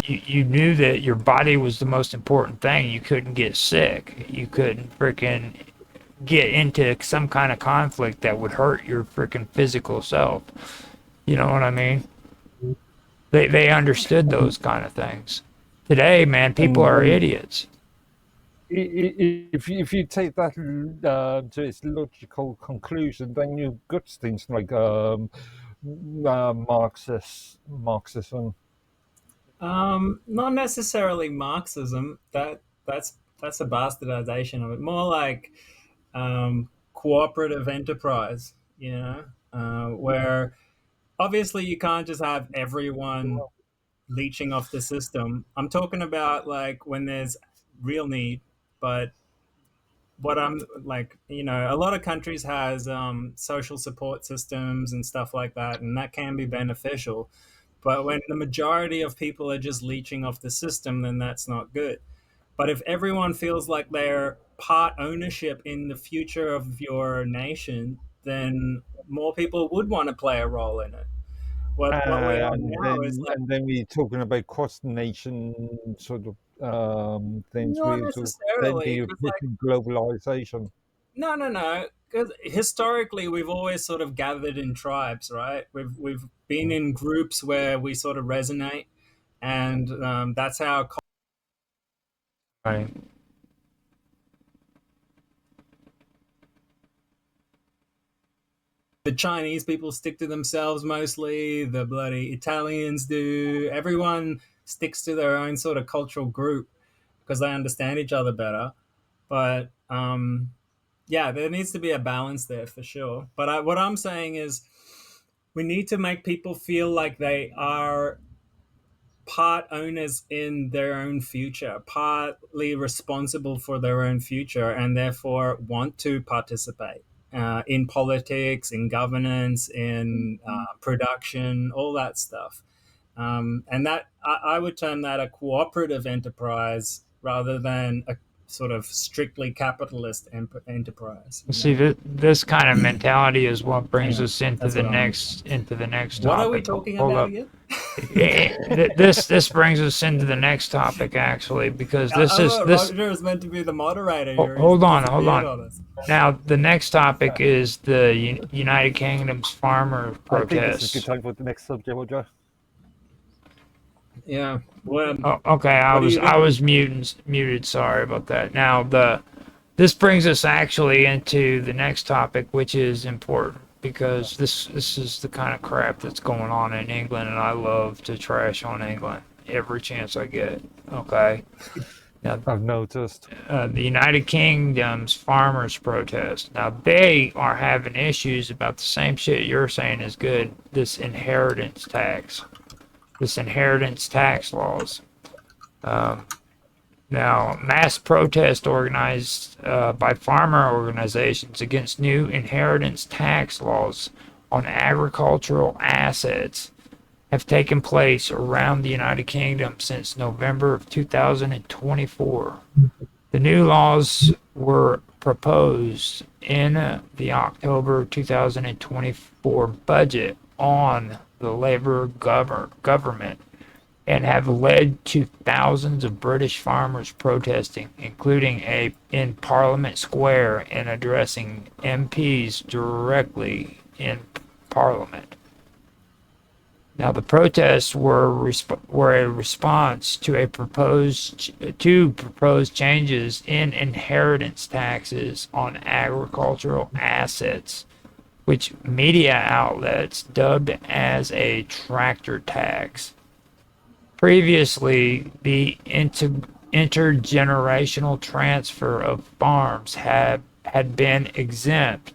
you knew that your body was the most important thing. You couldn't get sick. You couldn't freaking get into some kind of conflict that would hurt your freaking physical self. You know what I mean? They understood And, those kind of things. Today, man, people and are idiots. if you take that to its logical conclusion, then you've got things like Marxism. Not necessarily Marxism. That's a bastardization of it. More like cooperative enterprise. You know, where obviously you can't just have everyone leeching off the system. I'm talking about like when there's real need, but what I'm like, a lot of countries has social support systems and stuff like that, and that can be beneficial. But when the majority of people are just leeching off the system, then that's not good. But if everyone feels like they're part ownership in the future of your nation, then more people would want to play a role in it. What we are now is like And then we're talking about cross nation sort of things. not We sort of then necessarily be because like pushing globalization. no. Because historically, we've always sort of gathered in tribes, right? We've been in groups where we sort of resonate, and that's how Right. the Chinese people stick to themselves mostly. The bloody Italians do. Everyone sticks to their own sort of cultural group because they understand each other better. But yeah, there needs to be a balance there for sure. But what I'm saying is, we need to make people feel like they are part owners in their own future, partly responsible for their own future, and therefore want to participate in politics, in governance, in production, all that stuff. And that I would term that a cooperative enterprise rather than a sort of strictly capitalist enterprise. See, this kind of mentality is what brings Anyway, us into that's the what I'm. next What are we topic. talking Hold about up. again? This brings us into the next topic actually because this I is thought this. Roger was meant to be the moderator here. He's Hold on, hold disappeared on. on us. Now the next topic is the United Kingdom's farmer I think this is a good protests. time for the next subject, Roger. Yeah. What Oh, okay, What are you I doing? was muted. Sorry about that. Now this brings us actually into the next topic, which is important because this is the kind of crap that's going on in England, and I love to trash on England every chance I get. Okay. Now, I've noticed. the United Kingdom's farmers protest. Now they are having issues about the same shit you're saying is good. This inheritance tax laws. Um, Now, mass protest organized by farmer organizations against new inheritance tax laws on agricultural assets have taken place around the United Kingdom since November of 2024. The new laws were proposed in the October 2024 budget on the Labour government and have led to thousands of British farmers protesting, including in Parliament Square and addressing MPs directly in Parliament. Now, the protests were a response to proposed changes in inheritance taxes on agricultural assets, which media outlets dubbed as a tractor tax. Previously, the intergenerational transfer of farms had been exempt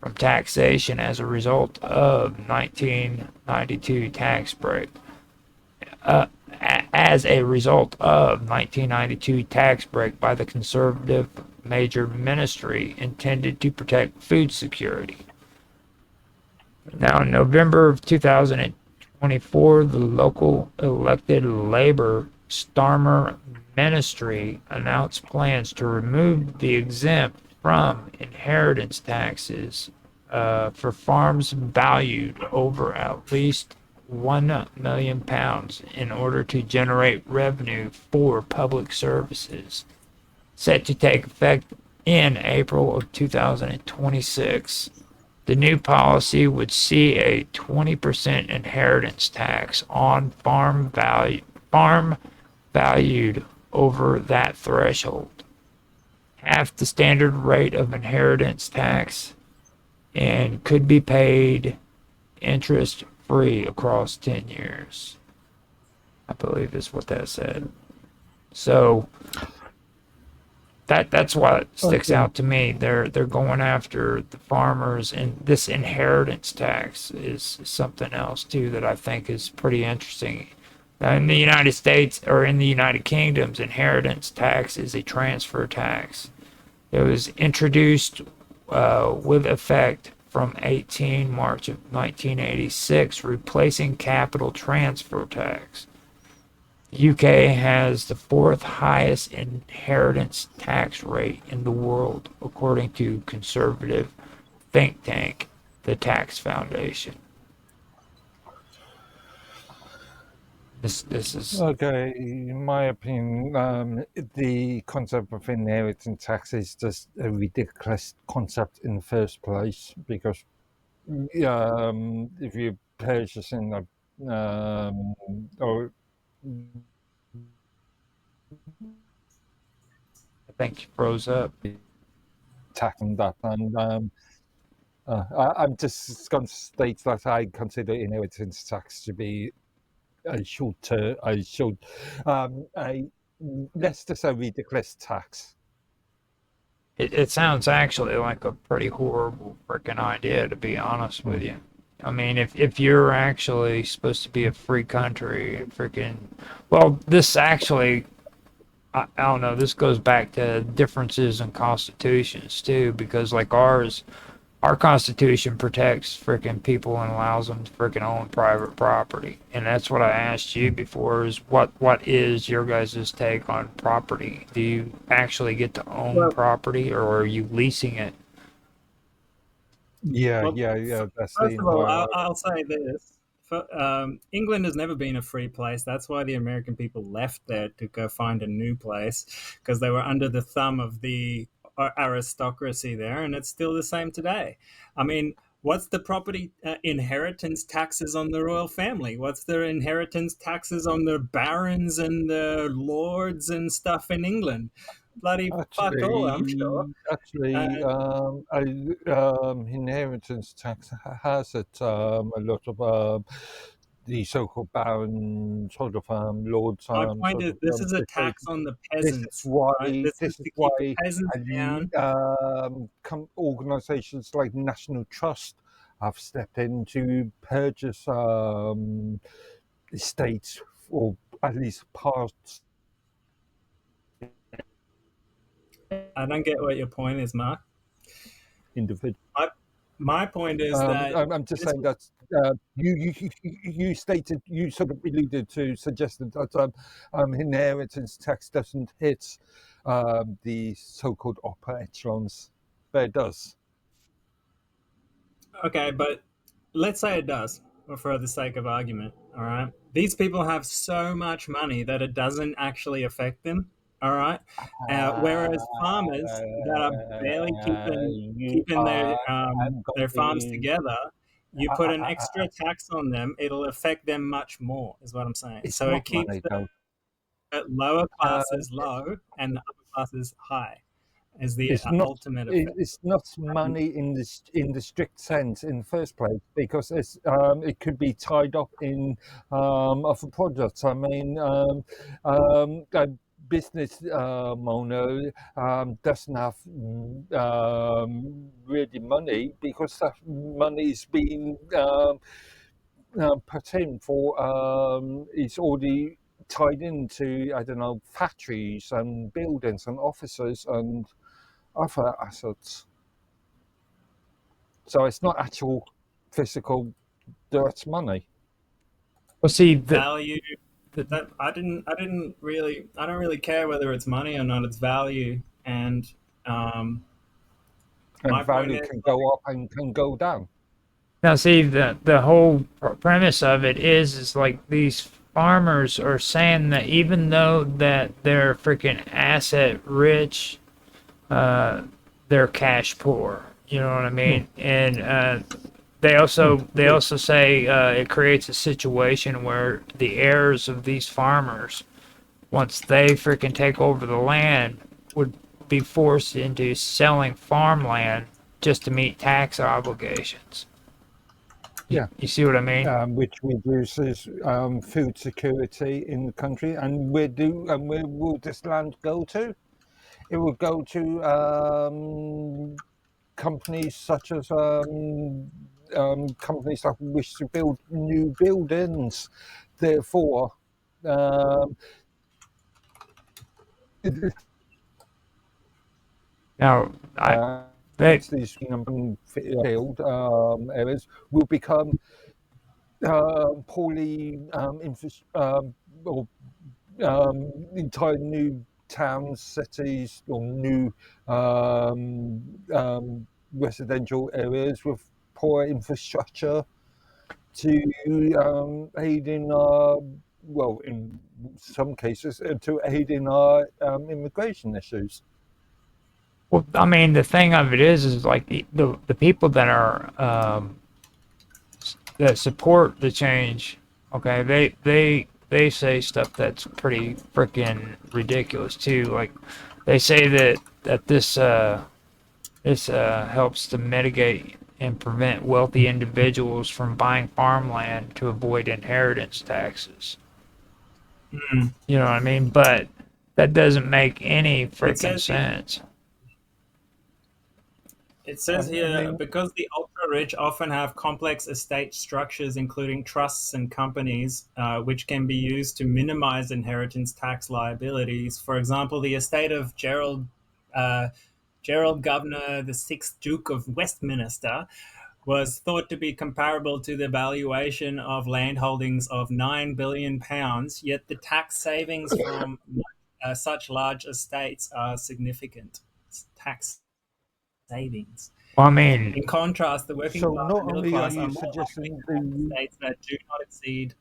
from taxation as a result of 1992 tax break. As a result of 1992 tax break by the conservative major ministry intended to protect food security. Now, in November of 2024, the local elected Labour Starmer ministry announced plans to remove the exempt from inheritance taxes for farms valued over at least £1 million in order to generate revenue for public services, set to take effect in April of 2026. The new policy would see a 20% inheritance tax on farm valued over that threshold, half the standard rate of inheritance tax, and could be paid interest free across 10 years. I believe is what that said. So that's what sticks Okay. out to me. They're going after the farmers, and this inheritance tax is something else too that I think is pretty interesting. In the United States or in the United Kingdom's inheritance tax is a transfer tax. It was introduced with effect from 18 March of 1986, replacing capital transfer tax. The UK has the fourth highest inheritance tax rate in the world, according to conservative think tank, the Tax Foundation. This is Okay, in my opinion, the concept of inheritance tax is just a ridiculous concept in the first place because if you're purchasing or I think froze up. tackling that, and I'm just going to state that I consider inheritance tax to be a necessary ridiculous tax. It sounds actually like a pretty horrible freaking idea, to be honest with you. I mean, if you're actually supposed to be a free country and freaking, well, this actually, I don't know, this goes back to differences in constitutions too, because like our Constitution protects freaking people and allows them to freaking own private property. And that's what I asked you before is what is your guys' take on property? Do you actually get to own Well, property or are you leasing it? Yeah, well, yeah, yeah. That's the first of all, entire. I'll say this. England has never been a free place. That's why the American people left there to go find a new place because they were under the thumb of the aristocracy there, and it's still the same today. I mean, what's the property inheritance taxes on the royal family? What's the inheritance taxes on the barons and the lords and stuff in England? Bloody fuck all, I'm sure. Actually, And inheritance tax has it a lot of the so-called baron sort of lords my point is, this is a estates. tax on the This is peasants, why right? This is this is to keep the why peasants down. organisations like National Trust have stepped in to purchase estates or at least parts I don't get what your point is, Mark. individual. My, my point is that I'm just this, saying that you stated, you sort of alluded to, suggested that inheritance tax doesn't hit the so-called upper echelons, but it does. okay, but let's say it does, or for the sake of argument, all right? These people have so much money that it doesn't actually affect them, all right? Whereas farmers that are barely You keeping are I'm their farms going together, you put an to. extra tax on them, it'll affect them much more, is what I'm saying. It's So not it keeps money the though. lower Uh, classes low and the upper classes high, is the it's not. ultimate effect. It's not money in the strict sense in the first place because it could be tied up in other products. I mean, a business owner doesn't have really money because that money is being put in for it's already tied into, I don't know, factories and buildings and offices and other assets. So it's not actual physical dirt money. Well, see, Value the that I don't really care whether it's money or not, it's value. And And my point value is, can like, go up and can go down. Now, see, the whole premise of it is like these farmers are saying that even though that they're freaking asset rich, uh, they're cash poor. You know what I Hmm. mean? And Hmm. they also say it creates a situation where the heirs of these farmers, once they freaking take over the land, would be forced into selling farmland just to meet tax obligations. Yeah. You see what I mean? Which reduces food security in the country. And where will this land go to? It will go to companies such as companies that wish to build new buildings. Therefore, um, Now, I uh, they these field areas will become poorly or entire new towns, cities, or new um, residential areas with poor infrastructure to aid in well, in some cases, to aid in our immigration issues. well, I mean, the thing of it is like the people that are that support the change. Okay, they say stuff that's pretty freaking ridiculous too. Like they say that this helps to mitigate and prevent wealthy individuals from buying farmland to avoid inheritance taxes. Mm. You know what I mean? But that doesn't make any It freaking says here, sense. it says I here, mean, because the ultra rich often have complex estate structures, including trusts and companies, which can be used to minimize inheritance tax liabilities. For example, the estate of Gerald Governor, the sixth Duke of Westminster, was thought to be comparable to the valuation of land holdings of £9 billion, yet the tax savings from such large estates are significant. Tax savings. Well, I mean, In contrast, the working so class not and middle only are class are you more likely suggesting to have the estates that do not exceed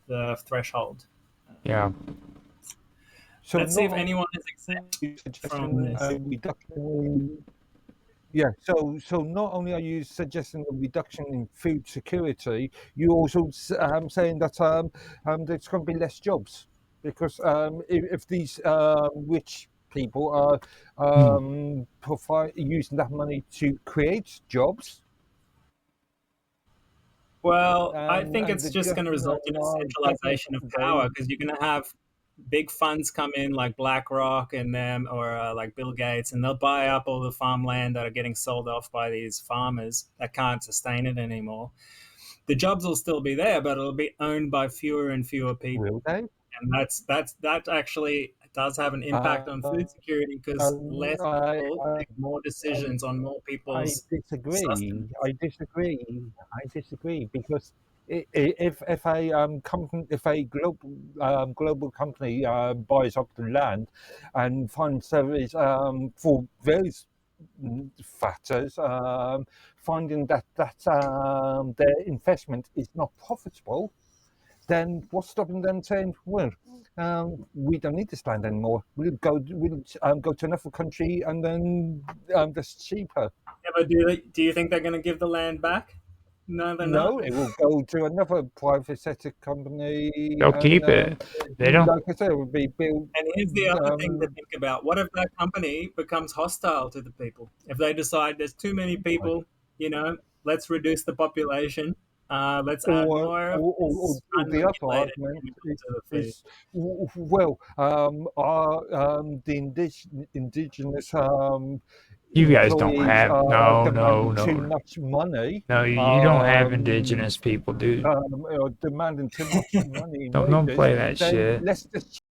the threshold. yeah. so Let's see if not anyone is only exempt are you from suggesting a this. reduction in yeah, so not only are you suggesting a reduction in food security, you also saying that there's going to be less jobs because if these rich people are Hmm. using that money to create jobs, Well, I think and it's the just going to result in a government centralization of they power because you're going to have big funds come in like BlackRock and them, or like Bill Gates, and they'll buy up all the farmland that are getting sold off by these farmers that can't sustain it anymore. The jobs will still be there, but it'll be owned by fewer and fewer will people, they? and that actually does have an impact on Uh, food security because um, less I, people I make more I decisions on more I people's disagree. sustenance. I disagree. I disagree because if a company, if a global company buys up the land and finds there is for various factors finding that their investment is not profitable, then what's stopping them saying, well, we don't need this land anymore. We'll go to another country and then that's cheaper. Yeah, but do you think they're going to give the land back? No, they're not. No, it will go to another private sector company, They'll and keep it. They don't. like I said, it will be built. And here's the other thing to Um, think about. What if that company becomes hostile to the people? If they decide there's too many people, you know, let's reduce the population, let's add or, more of or this the other unregulated argument chemical to the food. well, are the indigenous You guys don't employees have. are No, no, demanding too no, much money. no. You don't have indigenous people, dude. Demanding too much money in Don't wages, play that then shit. let's just